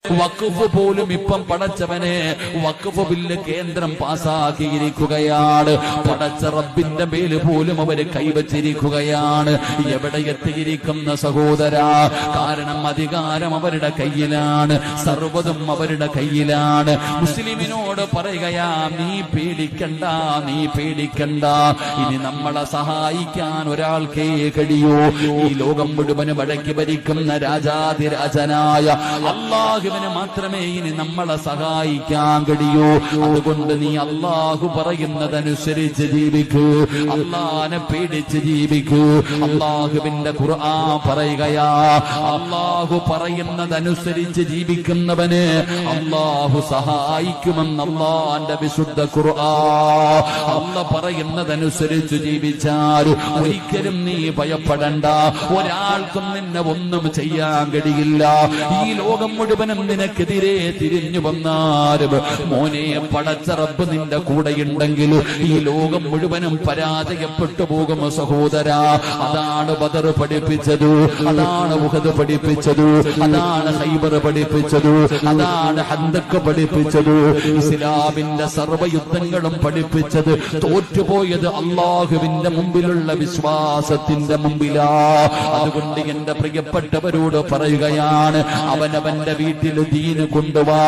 വഖഫ് പോലും ഇപ്പം പടച്ചവനെ വഖഫ് ബില്ല് കേന്ദ്രം പാസാക്കിയിരിക്കുകയാണ്. പടച്ച റബ്ബിന്റെ മേല് പോലും അവര് കൈവച്ചിരിക്കുകയാണ്. എവിടെ എത്തിയിരിക്കുന്ന സഹോദരാ? കാരണം അധികാരം അവരുടെ കയ്യിലാണ്, സർവ്വതും അവരുടെ കയ്യിലാണ്. മുസ്ലിമിനോട് പറയുകയാ, നീ പേടിക്കണ്ട, നീ പേടിക്കണ്ട. ഇനി നമ്മളെ സഹായിക്കാൻ ഒരാൾക്കേ കഴിയൂ. ഈ ലോകം മുഴുവനും അടക്കി ഭരിക്കുന്ന രാജാതിരാജനായ അല്ലാഹുവിന് മാത്രമേ ഇനി നമ്മളെ സഹായിക്കാൻ കഴിയൂ. അതുകൊണ്ട് നീ അല്ലാഹു പറയുന്നതനുസരിച്ച് ജീവിക്കൂ, അല്ലാഹനെ പേടിച്ച് ജീവിക്കൂ. അല്ലാഹുവിന്റെ ഖുർആൻ പറയുകയാ, അല്ലാഹു പറയുന്നതനുസരിച്ച് ജീവിക്കുന്നവന് അല്ലാഹു സഹായിക്കുമെന്ന് അല്ലാഹുവിന്റെ വിശുദ്ധ ഖുർആൻ. അല്ലാഹു പറയുന്നതനുസരിച്ച് ജീവിച്ചാൽ ഒരിക്കലും നീ ഭയപ്പെടണ്ട. ഒരാൾക്കും നിന്നെ ഒന്നും ചെയ്യാൻ കഴിയില്ല. ഈ ലോകം മുഴുവനും നിനക്കെതിരെ തിരിഞ്ഞു വന്നാലും മോനെ പടച്ച റബ്ബ് നിന്റെ കൂടെയുണ്ടെങ്കിൽ ഈ ലോകം മുഴുവനും പരാജയപ്പെട്ടു പോകും സഹോദരാ. അതാണ് ബദർ പഠിപ്പിച്ചത്, അതാണ് ഉഹദ് പഠിപ്പിച്ചത്, അതാണ് ഖൈബർ പഠിപ്പിച്ചത്, അതാണ് ഹന്തക്ക് പഠിപ്പിച്ചത്, ഇസ്ലാമിന്റെ സർവ്വയുദ്ധങ്ങളും പഠിപ്പിച്ചത്. തോറ്റുപോയത് അല്ലാഹുവിന്റെ മുമ്പിലുള്ള വിശ്വാസത്തിന്റെ മുമ്പിലാ. അതുകൊണ്ട് എന്റെ പ്രിയപ്പെട്ടവരോട് പറയുകയാണ്, അവനവന്റെ വീട്ടിൽ ദീന് കൊണ്ടുവാ.